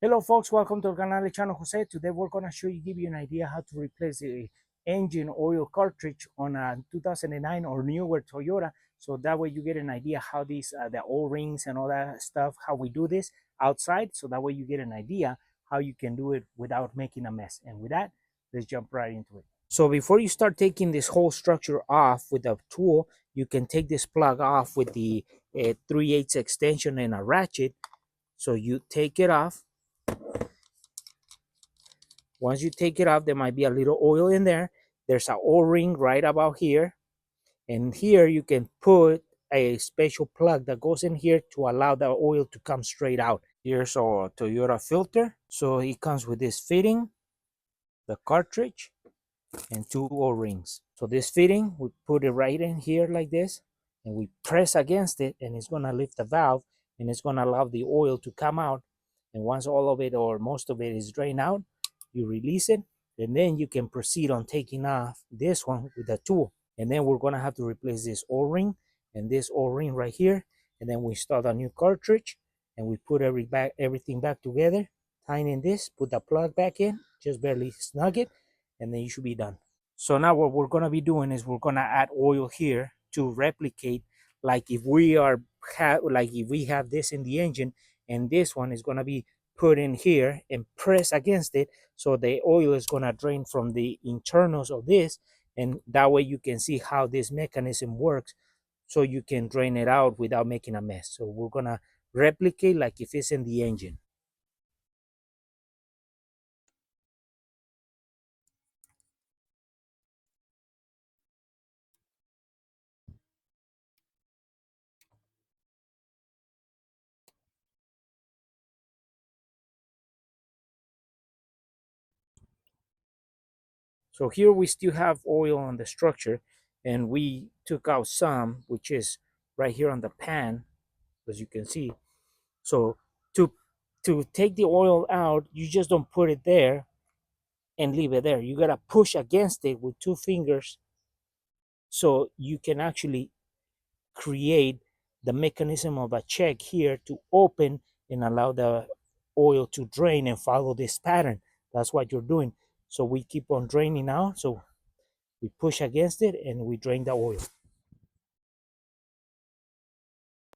Hello folks, welcome to Canal Channel Jose. Today we're going to give you an idea how to replace the engine oil cartridge on a 2009 or newer Toyota. So that way you get an idea how these, the O-rings and all that stuff, how we do this outside. So that way you get an idea how you can do it without making a mess. And with that, let's jump right into it. So before you start taking this whole structure off with a tool, you can take this plug off with the 3/8 extension and a ratchet. So you take it off. Once you take it off, there might be a little oil in there. There's an O-ring right about here. And here you can put a special plug that goes in here to allow the oil to come straight out. Here's our Toyota filter. So it comes with this fitting, the cartridge, and two O-rings. So this fitting, we put it right in here like this, and we press against it, and it's gonna lift the valve, and it's gonna allow the oil to come out. And once all of it or most of it is drained out, you release it, and then you can proceed on taking off this one with a tool. And then we're gonna have to replace this O-ring and this O-ring right here, and then we start a new cartridge, and we put everything back together, tighten this, put the plug back in, just barely snug it, and then you should be done. So now what we're going to be doing is we're going to add oil here to replicate, like if we have this in the engine, and this one is going to be put in here and press against it, so the oil is going to drain from the internals of this, and that way you can see how this mechanism works, so you can drain it out without making a mess. So we're going to replicate like if it's in the engine. So here we still have oil on the structure, and we took out some, which is right here on the pan, as you can see. So to take the oil out, you just don't put it there and leave it there. You gotta push against it with two fingers, so you can actually create the mechanism of a check here to open and allow the oil to drain and follow this pattern. That's what you're doing. So we keep on draining out. So we push against it and we drain the oil.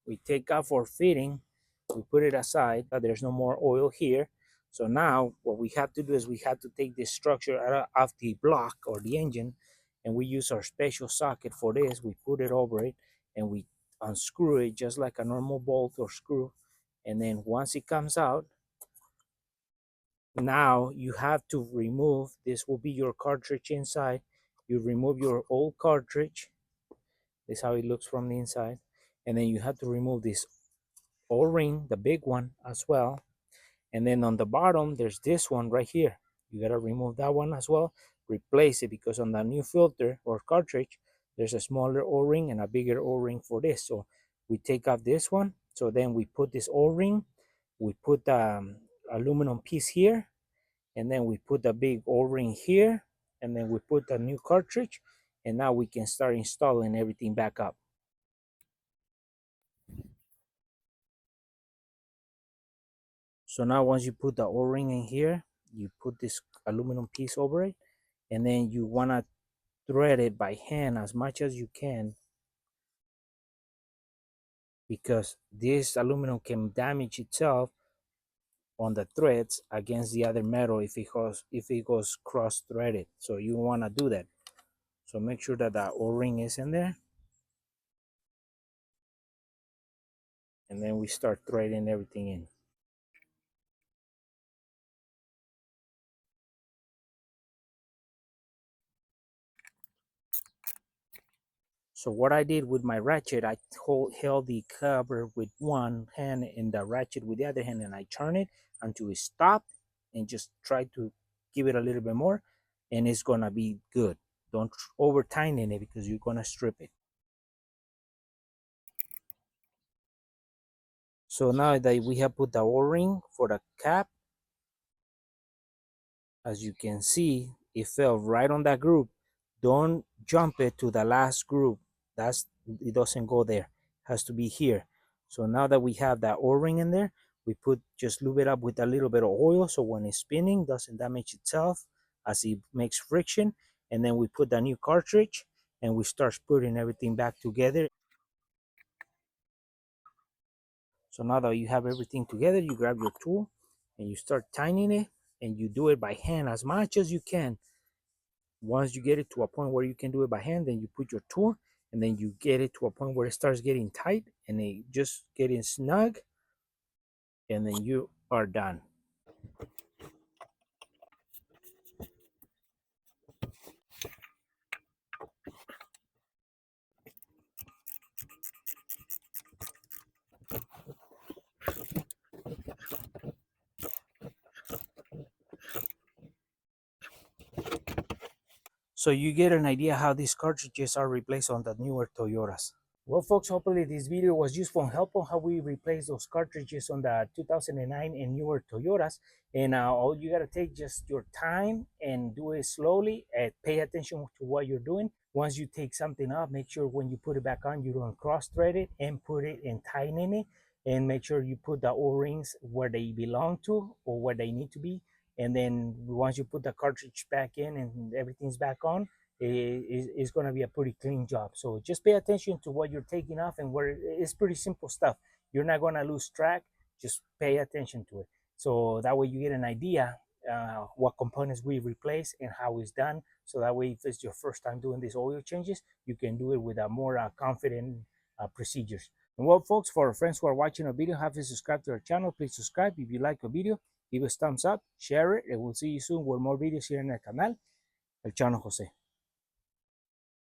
We take off our fitting, we put it aside, but there's no more oil here. So now what we have to do is we have to take this structure out of the block or the engine, and we use our special socket for this. We put it over it and we unscrew it just like a normal bolt or screw. And then once it comes out, now you have to remove, this will be your cartridge inside. You remove your old cartridge. This is how it looks from the inside. And then you have to remove this O-ring, the big one as well. And then on the bottom, there's this one right here. You gotta remove that one as well. Replace it, because on the new filter or cartridge, there's a smaller O-ring and a bigger O-ring for this. So we take off this one. So then we put this O-ring, we put the aluminum piece here, and then we put the big O-ring here, and then we put the new cartridge, and now we can start installing everything back up. So now once you put the O-ring in here, you put this aluminum piece over it, and then you want to thread it by hand as much as you can, because this aluminum can damage itself on the threads against the other metal if it goes cross threaded. So you want to do that. So make sure that the O-ring is in there, and then we start threading everything in. So what I did with my ratchet, I held the cover with one hand and the ratchet with the other hand, and I turn it until it stopped, and just try to give it a little bit more, and it's gonna be good. Don't over tighten it, because you're gonna strip it. So now that we have put the O-ring for the cap, as you can see, it fell right on that groove. Don't jump it to the last groove. It doesn't go there. It has to be here. So now that we have that O-ring in there, We put just lube it up with a little bit of oil so when it's spinning doesn't damage itself as it makes friction. And then we put the new cartridge and we start putting everything back together. So now that you have everything together, you grab your tool and you start tightening it, and you do it by hand as much as you can. Once you get it to a point where you can do it by hand, then you put your tool and then you get it to a point where it starts getting tight and it just getting snug, and then you are done. So you get an idea how these cartridges are replaced on the newer Toyotas. Well, folks, hopefully this video was useful and helpful how we replace those cartridges on the 2009 and newer Toyotas. And all you got to take just your time and do it slowly and pay attention to what you're doing. Once you take something off, make sure when you put it back on, you don't cross thread it and put it and tighten it. And make sure you put the O-rings where they belong to or where they need to be. And then once you put the cartridge back in and everything's back on, is going to be a pretty clean job. So just pay attention to what you're taking off and where it's pretty simple stuff. You're not going to lose track. Just pay attention to it. So that way you get an idea what components we replace and how it's done. So that way, if it's your first time doing these oil changes, you can do it with a more confident procedures. And well, folks, for our friends who are watching a video, have to subscribe to our channel. Please subscribe. If you like a video, give us thumbs up, share it, and we'll see you soon with more videos here in el canal. El Chano José.